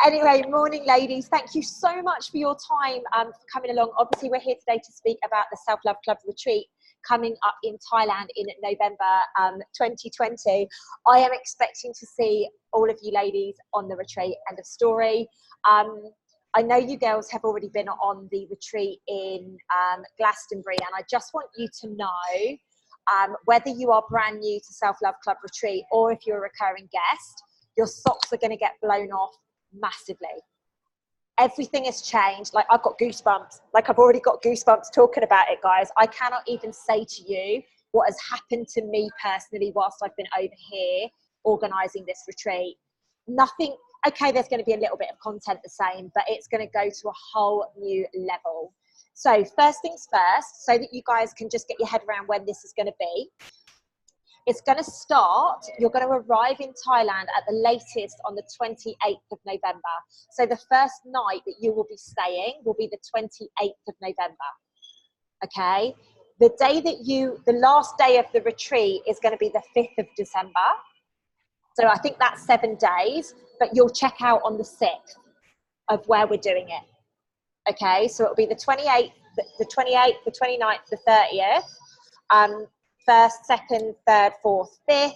Anyway, morning, ladies. Thank you so much for your time for coming along. Obviously, we're here today to speak about the Self-Love Club retreat coming up in Thailand in November 2020. I am expecting to see all of you ladies on the retreat. End of story. I know you girls have already been on the retreat in Glastonbury, and I just want you to know whether you are brand new to Self-Love Club retreat or if you're a recurring guest, your socks are going to get blown off massively. Everything has changed. Like, I've got goosebumps. Like, I've already got goosebumps talking about it, guys. I cannot even say to you what has happened to me personally whilst I've been over here organising this retreat. Nothing. Okay, there's going to be a little bit of content the same, but it's going to go to a whole new level. So first things first, so that you guys can just get your head around when this is going to be. It's going to start, you're going to arrive in Thailand at the latest on the 28th of November. So the first night that you will be staying will be the 28th of November. Okay? The day that the last day of the retreat is going to be the 5th of December. So I think that's 7 days, but you'll check out on the 6th of where we're doing it. Okay? So it'll be the 28th, the 29th, the 30th. First, second, third, fourth, fifth,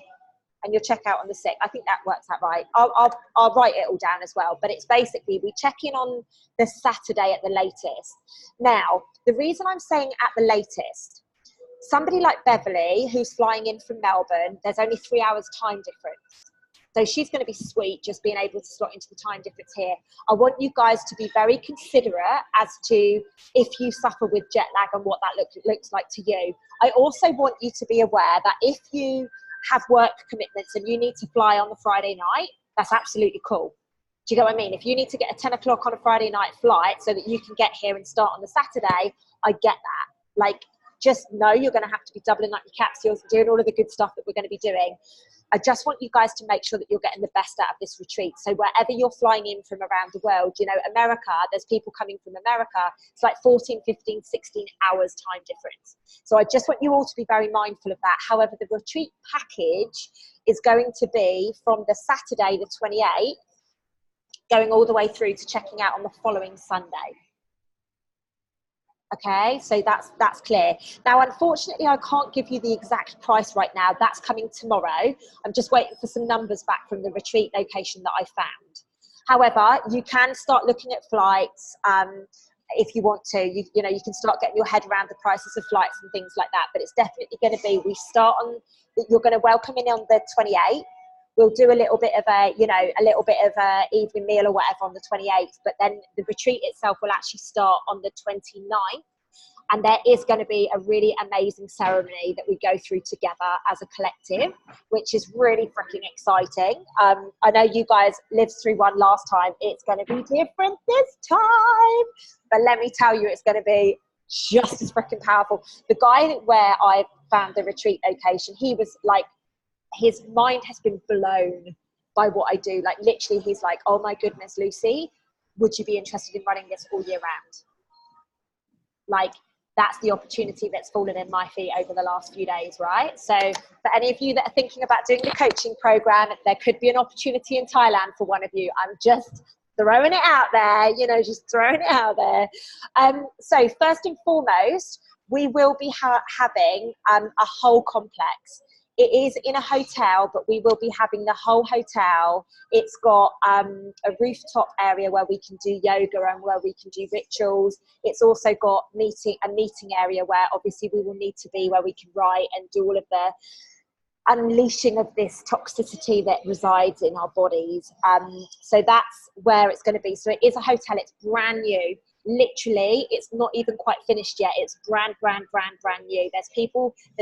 and you'll check out on the 6th. I think that works out right. I'll write it all down as well. But it's basically, we check in on the Saturday at the latest. Now, the reason I'm saying at the latest, somebody like Beverly, who's flying in from Melbourne, there's only 3 hours time difference. So she's going to be sweet just being able to slot into the time difference here. I want you guys to be very considerate as to if you suffer with jet lag and what that looks like to you. I also want you to be aware that if you have work commitments and you need to fly on the Friday night, that's absolutely cool. Do you get what I mean? If you need to get a 10 o'clock on a Friday night flight so that you can get here and start on the Saturday, I get that. Like, just know you're going to have to be doubling up your capsules and doing all of the good stuff that we're going to be doing. I just want you guys to make sure that you're getting the best out of this retreat. So wherever you're flying in from around the world, you know, America, there's people coming from America. It's like 14, 15, 16 hours time difference. So I just want you all to be very mindful of that. However, the retreat package is going to be from the Saturday, the 28th, going all the way through to checking out on the following Sunday. Okay, so that's clear. Now, unfortunately, I can't give you the exact price right now. That's coming tomorrow. I'm just waiting for some numbers back from the retreat location that I found. However, you can start looking at flights if you want to. You know, you can start getting your head around the prices of flights and things like that. But it's definitely going to be, we start on, you're going to welcome in on the 28th. We'll do a little bit of a evening meal or whatever on the 28th, but then the retreat itself will actually start on the 29th. And there is going to be a really amazing ceremony that we go through together as a collective, which is really freaking exciting. I know you guys lived through one last time. It's going to be different this time, but let me tell you, it's going to be just as freaking powerful. The guy where I found the retreat location, he was like, his mind has been blown by what I do. Like, literally, he's like, oh my goodness, Lucy, would you be interested in running this all year round? Like, that's the opportunity that's fallen in my feet over the last few days, right? So for any of you that are thinking about doing the coaching program, there could be an opportunity in Thailand for one of you. I'm just throwing it out there, you know, just throwing it out there. So first and foremost, we will be having a whole complex. It is in a hotel, but we will be having the whole hotel. It's got a rooftop area where we can do yoga and where we can do rituals. It's also got a meeting area where obviously we will need to be, where we can write and do all of the unleashing of this toxicity that resides in our bodies. So that's where it's going to be. So it is a hotel. It's brand new. Literally, it's not even quite finished yet. It's brand new. There's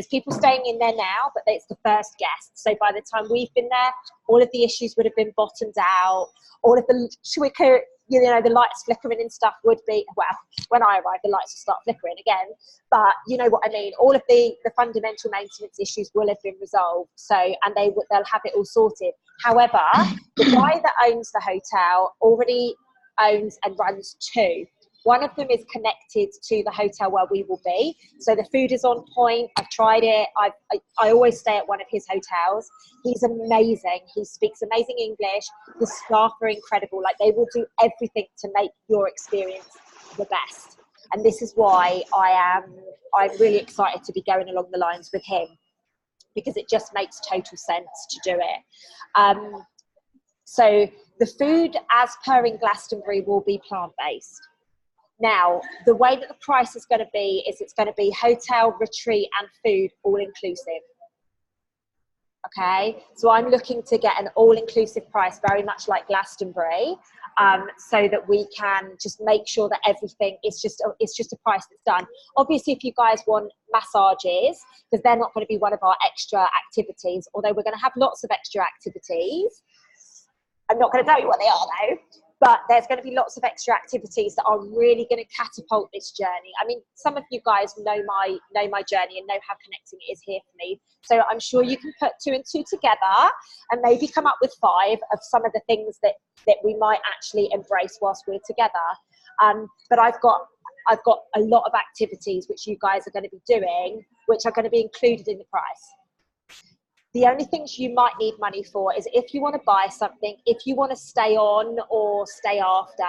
people staying in there now, but it's the first guest. So by the time we've been there, all of the issues would have been bottomed out. All of the the lights flickering and stuff would be, well, when I arrive, the lights will start flickering again. But you know what I mean? All of the fundamental maintenance issues will have been resolved. So, and they'll have it all sorted. However, the guy that owns the hotel already owns and runs 2. One of them is connected to the hotel where we will be. So the food is on point. I've tried it. I always stay at one of his hotels. He's amazing. He speaks amazing English. The staff are incredible. Like, they will do everything to make your experience the best. And this is why I'm really excited to be going along the lines with him, because it just makes total sense to do it. So the food, as per in Glastonbury, will be plant-based. Now, the way that the price is going to be is it's going to be hotel, retreat and food all inclusive. Okay, so I'm looking to get an all-inclusive price, very much like Glastonbury, so that we can just make sure that everything is just a price that's done. Obviously, if you guys want massages, because they're not going to be one of our extra activities, although we're going to have lots of extra activities. I'm not going to tell you what they are though, but there's going to be lots of extra activities that are really going to catapult this journey. I mean, some of you guys know my journey and know how connecting it is here for me. So I'm sure you can put 2 and 2 together and maybe come up with 5 of some of the things that we might actually embrace whilst we're together. But I've got a lot of activities which you guys are going to be doing, which are going to be included in the price. The only things you might need money for is if you want to buy something, if you want to stay on or stay after,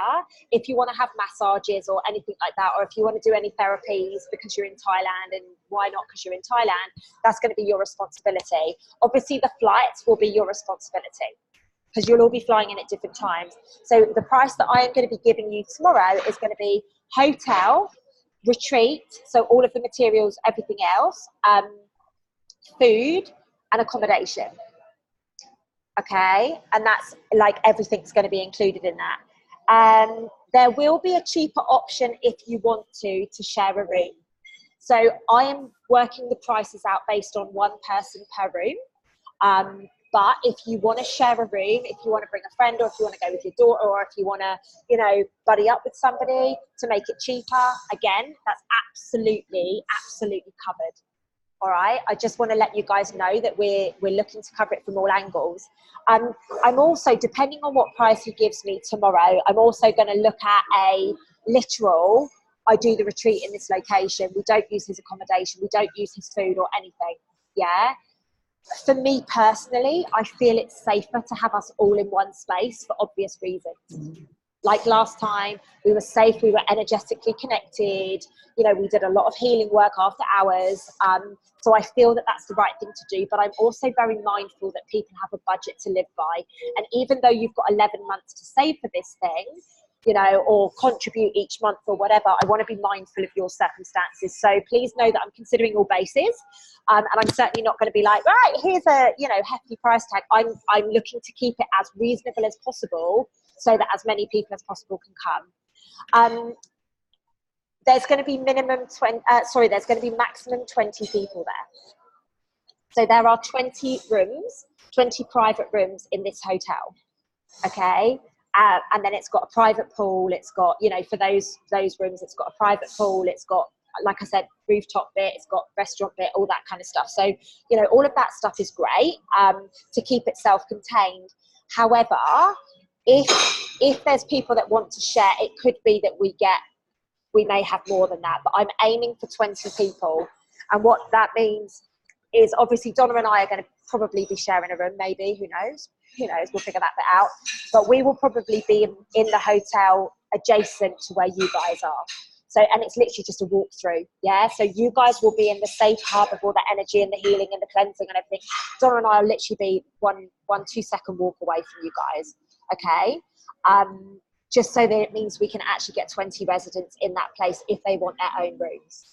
if you want to have massages or anything like that, or if you want to do any therapies because you're in Thailand, and why not, because you're in Thailand, that's going to be your responsibility. Obviously, the flights will be your responsibility because you'll all be flying in at different times. So the price that I am going to be giving you tomorrow is going to be hotel, retreat, so all of the materials, everything else, food, and accommodation. Okay, and that's like everything's going to be included in that. There will be a cheaper option if you want to share a room. So I am working the prices out based on 1 person per room. But if you want to share a room, if you want to bring a friend, or if you want to go with your daughter, or if you want to, you know, buddy up with somebody to make it cheaper, again, that's absolutely covered. All right, I just want to let you guys know that we're looking to cover it from all angles. I'm also, depending on what price he gives me tomorrow, I'm also going to look at a literal, I do the retreat in this location. We don't use his accommodation. We don't use his food or anything. Yeah. For me personally, I feel it's safer to have us all in one space for obvious reasons. Like last time, we were safe, we were energetically connected, you know, we did a lot of healing work after hours. So I feel that that's the right thing to do, but I'm also very mindful that people have a budget to live by. And even though you've got 11 months to save for this thing, you know, or contribute each month or whatever, I want to be mindful of your circumstances. So please know that I'm considering all bases. And I'm certainly not going to be like, right, here's a, you know, hefty price tag. I'm looking to keep it as reasonable as possible so that as many people as possible can come. There's going to be there's going to be maximum 20 people there. So there are 20 rooms, 20 private rooms in this hotel. Okay. And then it's got a private pool. It's got, you know, for those rooms, it's got a private pool. It's got, like I said, rooftop bit. It's got restaurant bit, all that kind of stuff. So, you know, all of that stuff is great to keep it self-contained. However, if there's people that want to share, it could be that we may have more than that. But I'm aiming for 20 people. And what that means is obviously Donna and I are going to probably be sharing a room, maybe, who knows, we'll figure that bit out. But we will probably be in the hotel adjacent to where you guys are. So, and it's literally just a walk through, yeah? So you guys will be in the safe hub of all the energy and the healing and the cleansing and everything. Donna and I will literally be one 2-second walk away from you guys, okay? Just so that it means we can actually get 20 residents in that place if they want their own rooms,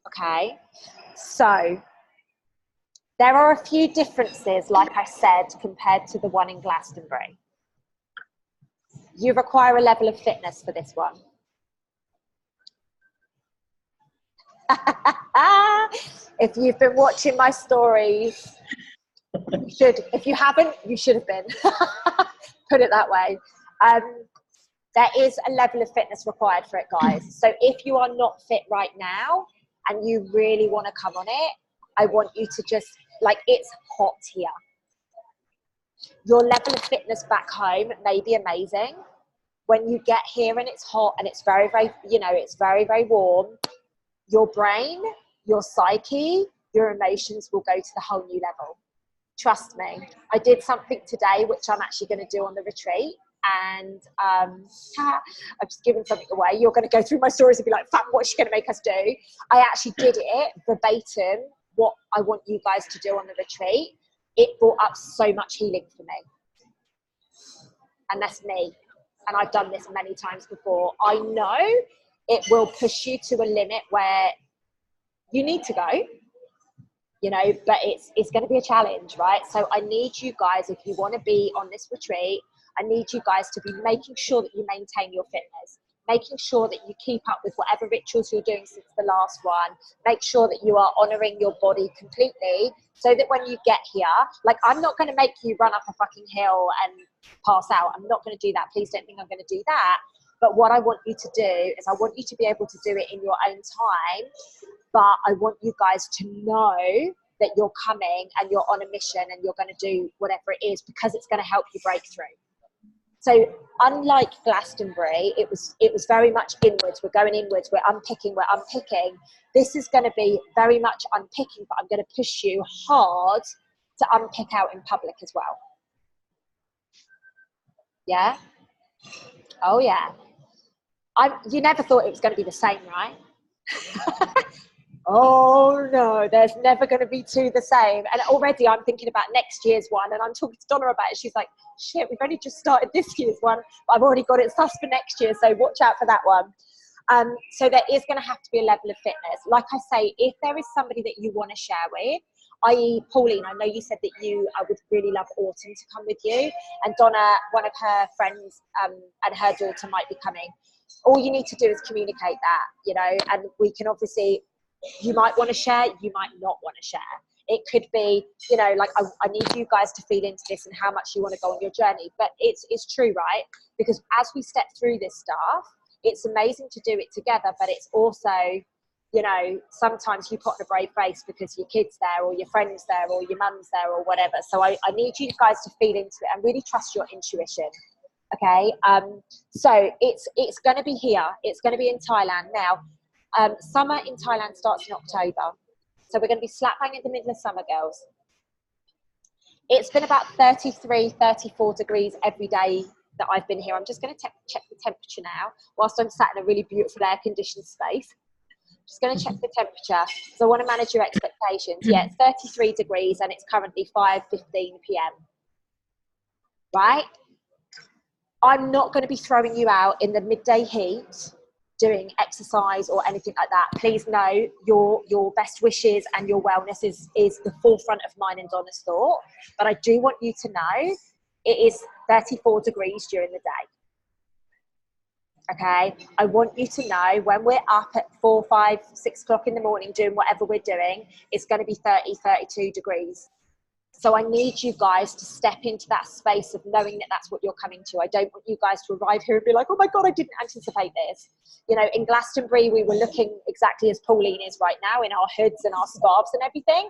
okay? So there are a few differences, like I said, compared to the one in Glastonbury. You require a level of fitness for this one. If you've been watching my stories, you should. If you haven't, you should have been. Put it that way. There is a level of fitness required for it, guys. So if you are not fit right now and you really want to come on it, I want you to just, like, it's hot here. Your level of fitness back home may be amazing, when you get here and it's hot and it's very, very, you know, it's very, very warm, your brain, your psyche, your emotions will go to the whole new level. Trust me. I did something today, which I'm actually going to do on the retreat. And I've just given something away. You're going to go through my stories and be like, "Fam, what's she going to make us do?" I actually did it verbatim, what I want you guys to do on the retreat. It brought up so much healing for me. And that's me. And I've done this many times before. I know it will push you to a limit where you need to go, you know, but it's going to be a challenge, right? So I need you guys, if you want to be on this retreat, I need you guys to be making sure that you maintain your fitness, making sure that you keep up with whatever rituals you're doing since the last one. Make sure that you are honoring your body completely, so that when you get here, like, I'm not going to make you run up a fucking hill and pass out. I'm not going to do that. Please don't think I'm going to do that. But what I want you to do is I want you to be able to do it in your own time. But I want you guys to know that you're coming and you're on a mission and you're going to do whatever it is, because it's going to help you break through. So unlike Glastonbury, it was very much inwards. We're going inwards. We're unpicking. This is going to be very much unpicking, but I'm going to push you hard to unpick out in public as well. Yeah? Oh, yeah. You never thought it was going to be the same, right? Oh no, there's never going to be two the same. And already I'm thinking about next year's one, and I'm talking to Donna about it. She's like, shit, we've only just started this year's one, but I've already got it sussed for next year, so watch out for that one. So there is going to have to be a level of fitness. Like I say, if there is somebody that you want to share with, i.e. Pauline, I know you said that I would really love Autumn to come with you, and Donna, one of her friends and her daughter might be coming. All you need to do is communicate that, you know, and we can obviously, you might want to share, you might not want to share. It could be, you know, like, I need you guys to feed into this and how much you want to go on your journey. But it's true, right? Because as we step through this stuff, it's amazing to do it together, but it's also, you know, sometimes you put on a brave face because your kid's there or your friend's there or your mum's there or whatever. So I need you guys to feed into it and really trust your intuition. Okay, so it's going to be here. It's going to be in Thailand now. Summer in Thailand starts in October. So we're going to be slap bang in the middle of summer, girls. It's been about 33, 34 degrees every day that I've been here. I'm just going to check the temperature now whilst I'm sat in a really beautiful air-conditioned space. Just going to check the temperature. So I want to manage your expectations. Yeah, it's 33 degrees and it's currently 5:15 p.m. Right? I'm not going to be throwing you out in the midday heat doing exercise or anything like that. Please know your best wishes and your wellness is the forefront of mine and Donna's thought. But I do want you to know it is 34 degrees during the day. Okay, I want you to know when we're up at 4, 5, 6 o'clock in the morning doing whatever we're doing, it's going to be 30, 32 degrees. So I need you guys to step into that space of knowing that that's what you're coming to. I don't want you guys to arrive here and be like, oh my God, I didn't anticipate this. You know, in Glastonbury, we were looking exactly as Pauline is right now in our hoods and our scarves and everything.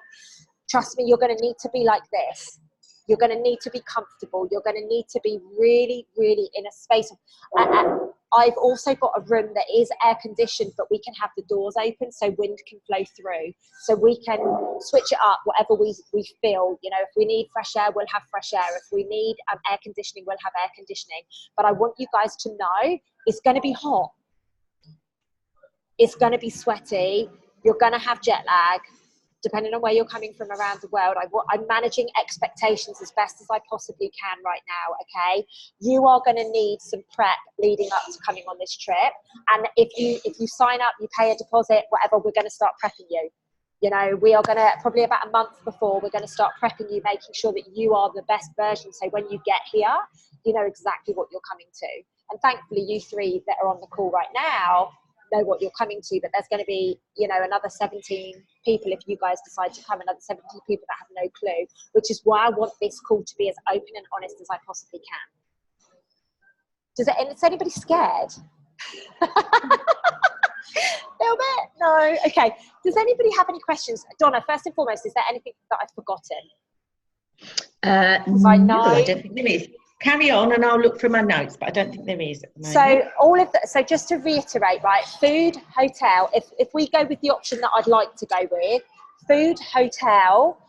Trust me, you're going to need to be like this. You're going to need to be comfortable. You're going to need to be really, really in a space of, I've also got a room that is air conditioned, but we can have the doors open so wind can flow through. So we can switch it up, whatever we feel. You know, if we need fresh air, we'll have fresh air. If we need air conditioning, we'll have air conditioning. But I want you guys to know it's going to be hot. It's going to be sweaty. You're going to have jet lag. Depending on where you're coming from around the world, I'm managing expectations as best as I possibly can right now, okay? You are going to need some prep leading up to coming on this trip. And if you sign up, you pay a deposit, whatever, we're going to start prepping you. You know, we are going to, probably about a month before, we're going to start prepping you, making sure that you are the best version. So when you get here, you know exactly what you're coming to. And thankfully, you three that are on the call right now know what you're coming to, but there's going to be, you know, another 17 people if you guys decide to come, another 17 people that have no clue, which is why I want this call to be as open and honest as I possibly can. Is anybody scared? A little bit? No? Okay. Does anybody have any questions? Donna, first and foremost, is there anything that I've forgotten? No, I don't think there is. Carry on and I'll look for my notes, but I don't think there is at the moment. So just to reiterate, right, food, hotel, if we go with the option that I'd like to go with, food, hotel,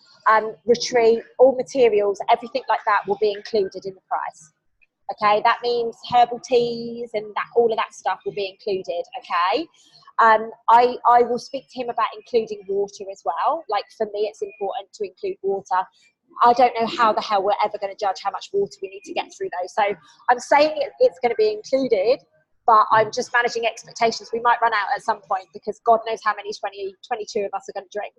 retreat, all materials, everything like that will be included in the price. Okay, that means herbal teas and that all of that stuff will be included. Okay, I will speak to him about including water as well. Like for me, it's important to include water. I don't know how the hell we're ever going to judge how much water we need to get through those. So I'm saying it's going to be included, but I'm just managing expectations. We might run out at some point because God knows how many 22 of us are going to drink.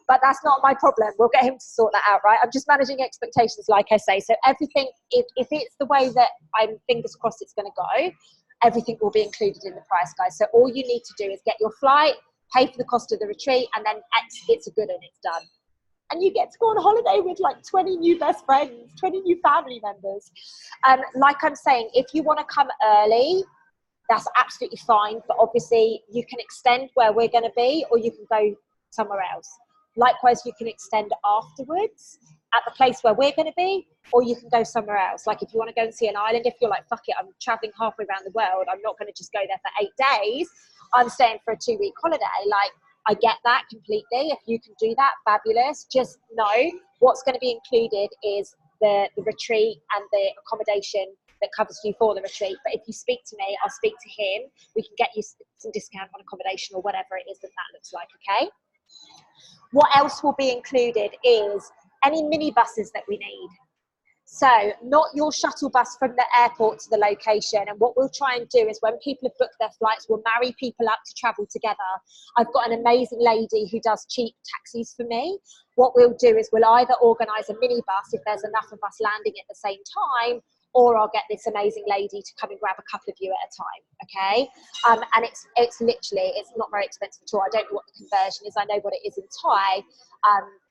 But that's not my problem. We'll get him to sort that out, right? I'm just managing expectations, like I say. So everything, if it's the way that I'm fingers crossed it's going to go, everything will be included in the price, guys. So all you need to do is get your flight, pay for the cost of the retreat, and then it's a good and it's done. And you get to go on holiday with like 20 new best friends, 20 new family members. Like I'm saying, if you want to come early, that's absolutely fine. But obviously you can extend where we're going to be, or you can go somewhere else. Likewise, you can extend afterwards at the place where we're going to be, or you can go somewhere else. Like if you want to go and see an island, if you're like, fuck it, I'm traveling halfway around the world, I'm not going to just go there for 8 days, I'm staying for a 2-week holiday. Like, I get that completely. If you can do that, fabulous. Just know what's going to be included is the retreat and the accommodation that covers you for the retreat. But if you speak to me, I'll speak to him. We can get you some discount on accommodation or whatever it is that looks like, okay? What else will be included is any minibuses that we need. So not your shuttle bus from the airport to the location. And what we'll try and do is when people have booked their flights, we'll marry people up to travel together. I've got an amazing lady who does cheap taxis for me. What we'll do is we'll either organise a minibus if there's enough of us landing at the same time, or I'll get this amazing lady to come and grab a couple of you at a time, okay? And it's literally, it's not very expensive at all. I don't know what the conversion is. I know what it is in Thai,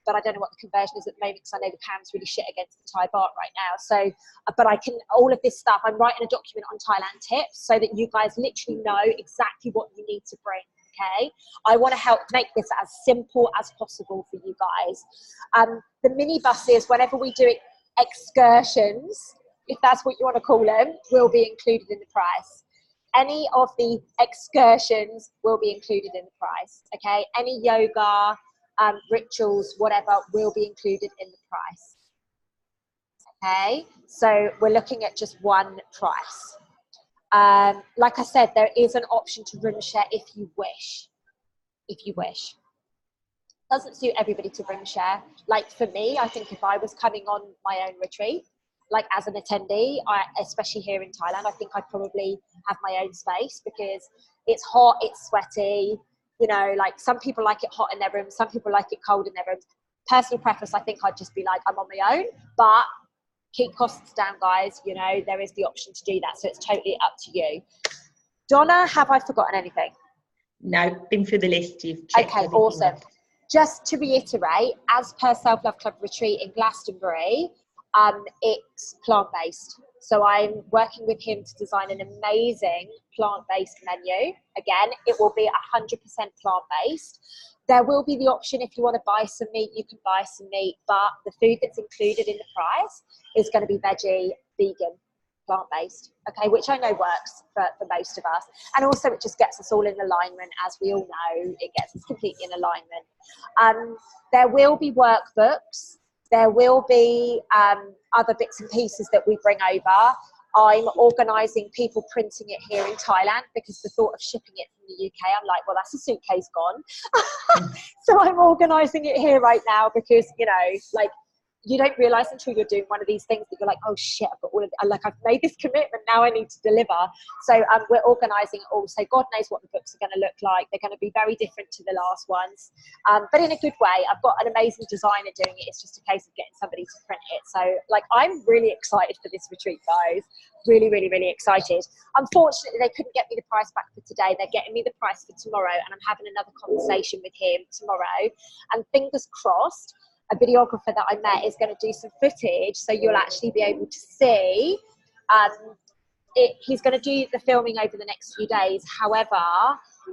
but I don't know what the conversion is at the moment because I know the pound's really shit against the Thai baht right now. So, but I can, all of this stuff, I'm writing a document on Thailand tips so that you guys literally know exactly what you need to bring, okay? I want to help make this as simple as possible for you guys. The minibuses, whenever we do excursions, if that's what you want to call them, will be included in the price. Any of the excursions will be included in the price, okay? Any yoga, rituals, whatever, will be included in the price, okay? So we're looking at just one price. Like I said, there is an option to room share if you wish. Doesn't suit everybody to room share. Like for me, I think if I was coming on my own retreat, like as an attendee, especially here in Thailand, I think I'd probably have my own space because it's hot, it's sweaty, you know, like some people like it hot in their rooms, some people like it cold in their rooms. Personal preference, I think I'd just be like, I'm on my own, but keep costs down, guys. You know, there is the option to do that. So it's totally up to you. Donna, have I forgotten anything? No, been through the list. You've checked okay, awesome. Off. Just to reiterate, as per Self Love Club Retreat in Glastonbury, it's plant-based. So I'm working with him to design an amazing plant-based menu. Again, it will be 100% plant-based. There will be the option if you want to buy some meat, you can buy some meat, but the food that's included in the price is going to be veggie, vegan, plant-based, okay, which I know works for most of us. And also it just gets us all in alignment. As we all know, it gets us completely in alignment. There will be workbooks. There will be other bits and pieces that we bring over. I'm organising people printing it here in Thailand because the thought of shipping it from the UK, I'm like, well, that's a suitcase gone. So I'm organising it here right now because, you know, like, you don't realise until you're doing one of these things that you're like, oh shit, I've got all of it. Like, I've made this commitment, now I need to deliver. So we're organising it all. So God knows what the books are going to look like. They're going to be very different to the last ones, but in a good way. I've got an amazing designer doing it. It's just a case of getting somebody to print it. So like, I'm really excited for this retreat, guys. Really, really, really excited. Unfortunately, they couldn't get me the price back for today. They're getting me the price for tomorrow, and I'm having another conversation with him tomorrow. And fingers crossed, a videographer that I met is going to do some footage, so you'll actually be able to see. He's going to do the filming over the next few days. However,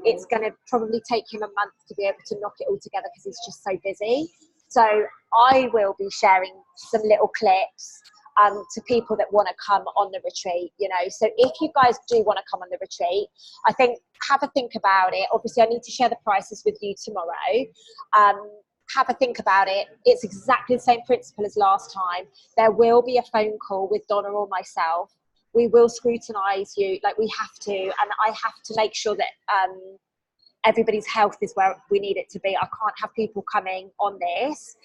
it's going to probably take him a month to be able to knock it all together because he's just so busy. So I will be sharing some little clips to people that want to come on the retreat, you know. So if you guys do want to come on the retreat, I think have a think about it. Obviously, I need to share the prices with you tomorrow. Have a think about it. It's exactly the same principle as last time. There will be a phone call with Donna or myself. We will scrutinise you, like we have to, and I have to make sure that everybody's health is where we need it to be. I can't have people coming on this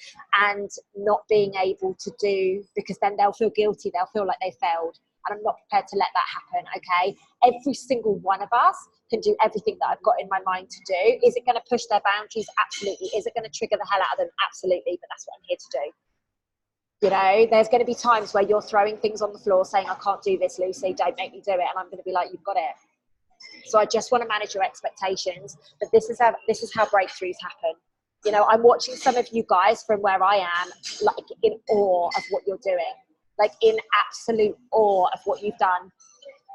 and not being able to do, because then they'll feel guilty. They'll feel like they failed. And I'm not prepared to let that happen, okay? Every single one of us can do everything that I've got in my mind to do. Is it going to push their boundaries? Absolutely. Is it going to trigger the hell out of them? Absolutely. But that's what I'm here to do. You know, there's going to be times where you're throwing things on the floor saying, I can't do this, Lucy, don't make me do it. And I'm going to be like, you've got it. So I just want to manage your expectations. But this is how breakthroughs happen. You know, I'm watching some of you guys from where I am, like in awe of what you're doing. Like in absolute awe of what you've done.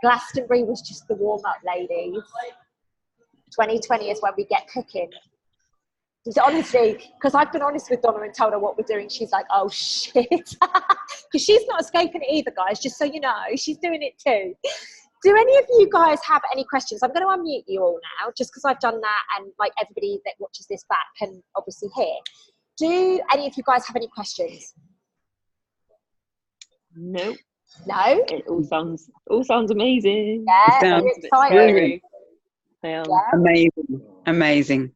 Glastonbury was just the warm-up, ladies. 2020 is when we get cooking. Honestly, because I've been honest with Donna and told her what we're doing, she's like, oh shit. Because she's not escaping it either, guys, just so you know. She's doing it too. Do any of you guys have any questions? I'm going to unmute you all now, just because I've done that, and like everybody that watches this back can obviously hear. Do any of you guys have any questions? No. No? It all sounds amazing. Yeah, are you excited? Yeah. Amazing.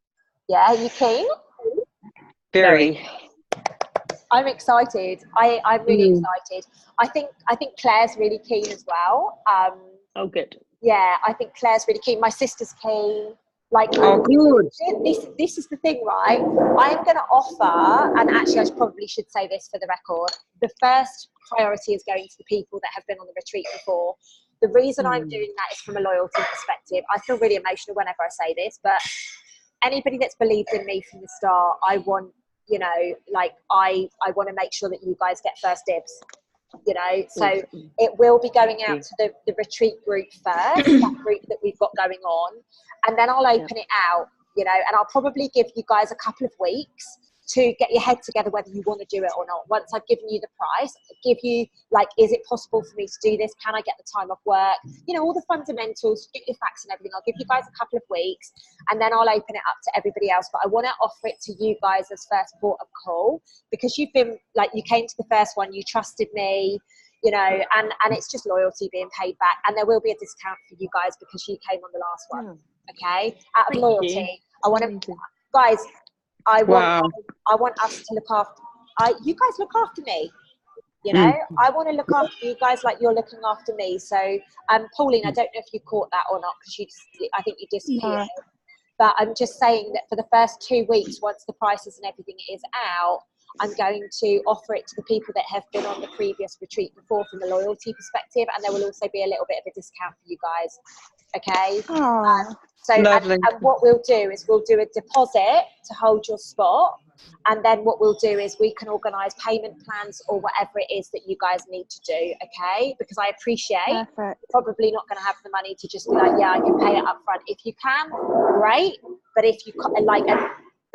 Yeah, are you keen? Very. I'm excited. I'm really excited. I think Claire's really keen as well. Oh, good. Yeah, I think Claire's really keen. My sister's keen. Like, oh, good. This is the thing, right? I am going to offer, and actually I probably should say this for the record, the first priority is going to the people that have been on the retreat before. The reason I'm doing that is from a loyalty perspective. I feel really emotional whenever I say this, but anybody that's believed in me from the start, I want, you know, like I want to make sure that you guys get first dibs. You know, so it will be going out to the retreat group first, that group that we've got going on, and then I'll open it out, you know, and I'll probably give you guys a couple of weeks to get your head together whether you want to do it or not. Once I've given you the price, give you, like, is it possible for me to do this? Can I get the time off work? You know, all the fundamentals, get your facts and everything. I'll give you guys a couple of weeks, and then I'll open it up to everybody else. But I want to offer it to you guys as first port of call, because you've been, like, you came to the first one, you trusted me, you know, and it's just loyalty being paid back. And there will be a discount for you guys because you came on the last one, okay? Out of loyalty. I want to, guys, I want us to look after, you guys look after me, you know, I want to look after you guys like you're looking after me. So, Pauline, I don't know if you caught that or not, because I think you disappeared. No. But I'm just saying that for the first 2 weeks, once the prices and everything is out, I'm going to offer it to the people that have been on the previous retreat before from a loyalty perspective, and there will also be a little bit of a discount for you guys. Okay. So and what we'll do is we'll do a deposit to hold your spot, and then what we'll do is we can organise payment plans or whatever it is that you guys need to do. Okay, because I appreciate you're probably not going to have the money to just be like, yeah, I can pay it up front. If you can, great, but if you like,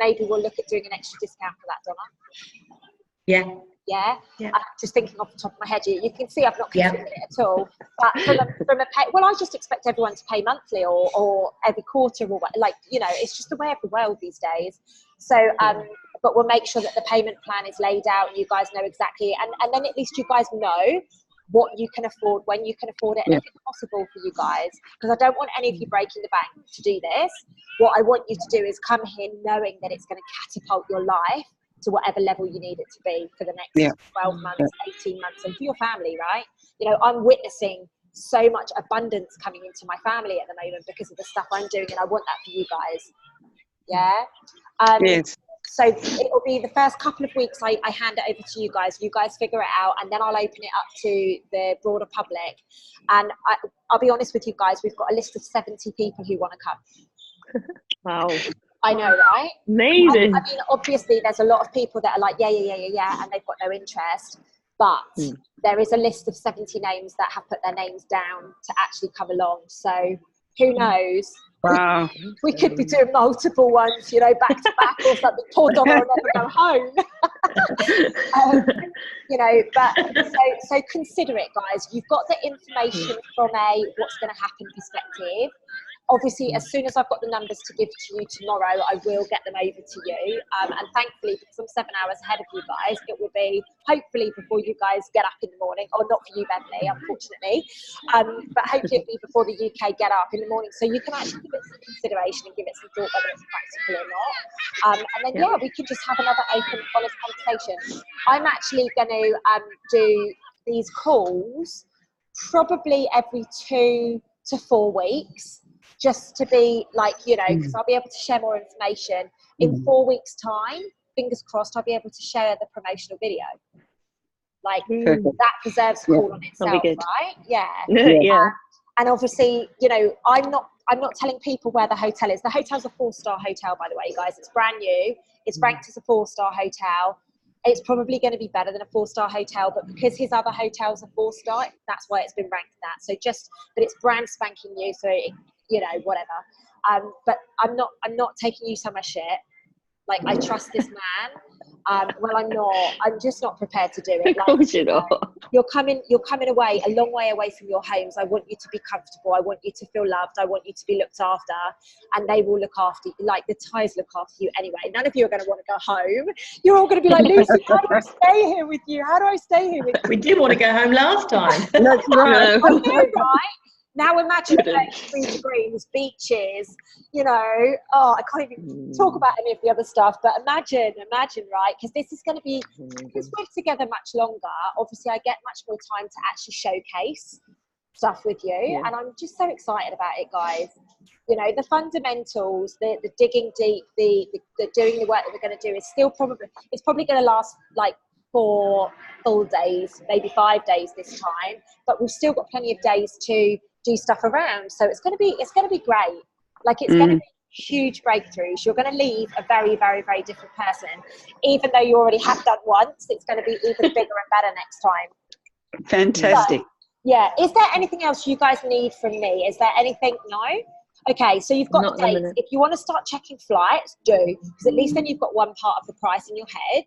maybe we'll look at doing an extra discount for that, Donna. Yeah. I'm just thinking off the top of my head. You can see I've not considered it at all. But from a pay, well, I just expect everyone to pay monthly or every quarter, or like, you know, it's just the way of the world these days. So, but we'll make sure that the payment plan is laid out. You guys know exactly, and then at least you guys know what you can afford, when you can afford it, and if it's possible for you guys. Because I don't want any of you breaking the bank to do this. What I want you to do is come here knowing that it's going to catapult your life to whatever level you need it to be for the next 12 months, 18 months, and for your family, right? You know, I'm witnessing so much abundance coming into my family at the moment because of the stuff I'm doing, and I want that for you guys. Yes. So it'll be the first couple of weeks I hand it over to you guys. You guys figure it out, and then I'll open it up to the broader public. And I'll be honest with you guys, we've got a list of 70 people who want to come. Wow. I know, right? Amazing. I mean, obviously, there's a lot of people that are like, yeah, and they've got no interest. But there is a list of 70 names that have put their names down to actually come along. So who knows? Wow. We could be doing multiple ones, you know, back to back or something. Poor Donna will never go home. You know, but so consider it, guys. You've got the information from a what's going to happen perspective. Obviously, as soon as I've got the numbers to give to you tomorrow, I will get them over to you. And thankfully, because I'm 7 hours ahead of you guys, it will be hopefully before you guys get up in the morning, or not for you, Beverly, unfortunately. But hopefully it'll be before the UK get up in the morning. So you can actually give it some consideration and give it some thought whether it's practical or not. And then, yeah, we can just have another open, honest conversation. I'm actually going to do these calls probably every 2 to 4 weeks. Just to be like, you know, because I'll be able to share more information. In 4 weeks' time, fingers crossed, I'll be able to share the promotional video. Like, that deserves a call on itself, right? Yeah. Yeah. And obviously, you know, I'm not telling people where the hotel is. The hotel's a 4-star hotel, by the way, guys. It's brand new. It's ranked as a 4-star hotel. It's probably going to be better than a 4-star hotel, but because his other hotels are 4-star, that's why it's been ranked that. So but it's brand spanking new, so you know, whatever. But I'm not taking you somewhere shit. Like, I trust this man. Well, I'm just not prepared to do it. Of course you're not. You're coming away a long way away from your homes. I want you to be comfortable. I want you to feel loved. I want you to be looked after, and they will look after you. Like, the Thais look after you anyway. None of you are going to want to go home. You're all going to be like, Lucy, how do I stay here with you? How do I stay here with you? We did want to go home last time. That's right. I know, right? Now imagine 33 degrees, beaches, you know, I can't even talk about any of the other stuff, but imagine, right? Because this is going to be, because we're together much longer, obviously I get much more time to actually showcase stuff with you. And I'm just so excited about it, guys. You know, the fundamentals, the digging deep, the doing the work that we're going to do is still it's probably going to last like 4 full days, maybe 5 days this time, but we've still got plenty of days to do stuff around. So it's going to be great. Like, it's going to be huge breakthroughs. You're going to leave a very, very, very different person. Even though you already have done once, it's going to be even bigger and better next time. Fantastic. So, yeah. Is there anything else you guys need from me? Is there anything? No? Okay, so you've got Not the dates. If you want to start checking flights, do. Because at least then you've got one part of the price in your head.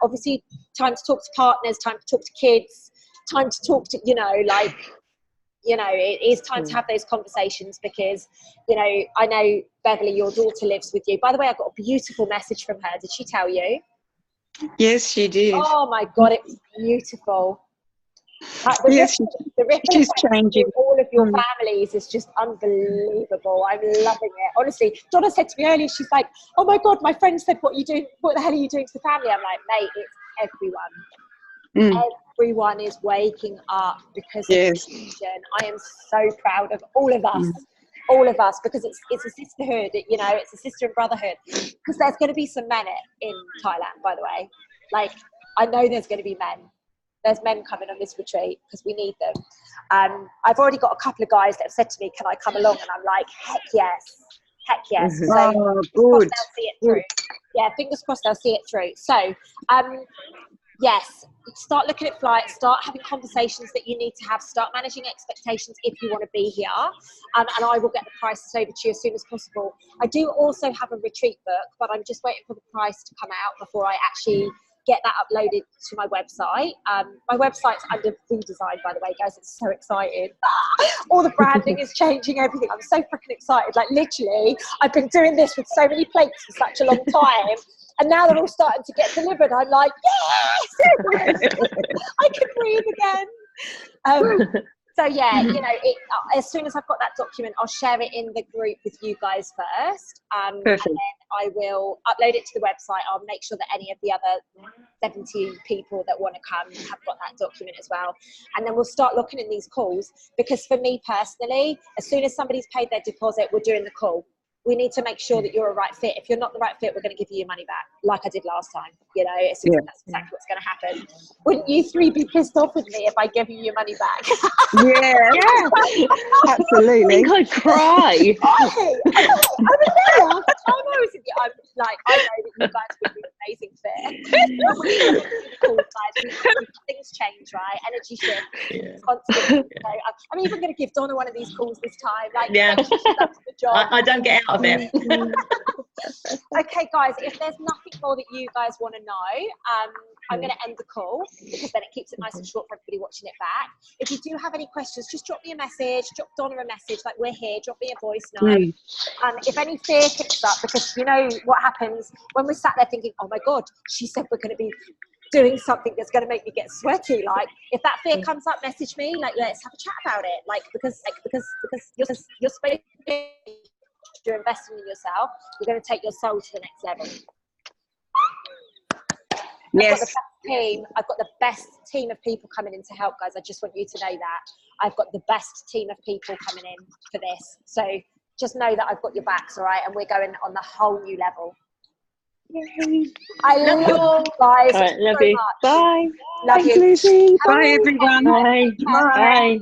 Obviously, time to talk to partners, time to talk to kids, time to talk to, you know, like, you know, it is time to have those conversations because, you know, I know, Beverly, your daughter lives with you. By the way, I got a beautiful message from her. Did she tell you? Yes, she did. Oh, my God, it was beautiful. Yes, she's changing. All of your families is just unbelievable. I'm loving it. Honestly, Donna said to me earlier, she's like, oh, my God, my friend said, what the hell are you doing to the family? I'm like, mate, it's everyone. Everyone is waking up because of this vision. I am so proud of all of us, because it's a sisterhood, you know, it's a sister and brotherhood. Because there's going to be some men in Thailand, by the way. Like, I know there's going to be men. There's men coming on this retreat because we need them. I've already got a couple of guys that have said to me, can I come along? And I'm like, heck yes. So Good. they'll see it through. Yeah, fingers crossed they'll see it through. So, yes, start looking at flights, start having conversations that you need to have, start managing expectations if you want to be here, and I will get the prices over to you as soon as possible. I do also have a retreat book, but I'm just waiting for the price to come out before I actually get that uploaded to my website. My website's under redesign, by the way, guys. It's so exciting. All the branding is changing, everything. I'm so freaking excited. Like, literally, I've been doing this with so many plates for such a long time. And now they're all starting to get delivered. I'm like, yes! I can breathe again. So, yeah, you know, as soon as I've got that document, I'll share it in the group with you guys first. And then I will upload it to the website. I'll make sure that any of the other 70 people that want to come have got that document as well. And then we'll start looking at these calls. Because for me personally, as soon as somebody's paid their deposit, we're doing the call. We need to make sure that you're a right fit. If you're not the right fit, we're going to give you your money back, like I did last time. You know, that's exactly what's going to happen. Wouldn't you three be pissed off with me if I gave you your money back? Yeah, absolutely. I think I'd cry. I know that you guys would be amazing fit. Cool, guys. Things change, right? Energy shift constantly. So, I'm even going to give Donna one of these calls this time. Like, Yeah. she's up to the job. I don't get out of it. Okay, guys, if there's nothing more that you guys want to know, I'm going to end the call because then it keeps it nice and short for everybody watching it back. If you do have any questions, just drop me a message, drop Donna a message, like we're here, drop me a voice note. If any fear kicks up, because you know what happens when we're sat there thinking, oh my God, she said we're going to be doing something that's going to make me get sweaty. Like, if that fear comes up, message me, like, let's have a chat about it. Like, because you're supposed to, you're investing in yourself, you're going to take your soul to the next level. Yes. I've got the best team of people coming in to help, guys. I just want you to know that. I've got the best team of people coming in for this. So just know that I've got your backs, all right? And we're going on the whole new level. Yay. I love you all, guys. All right, love so you. much. Bye. Love you. Lucy. Bye, everyone. Bye. Bye.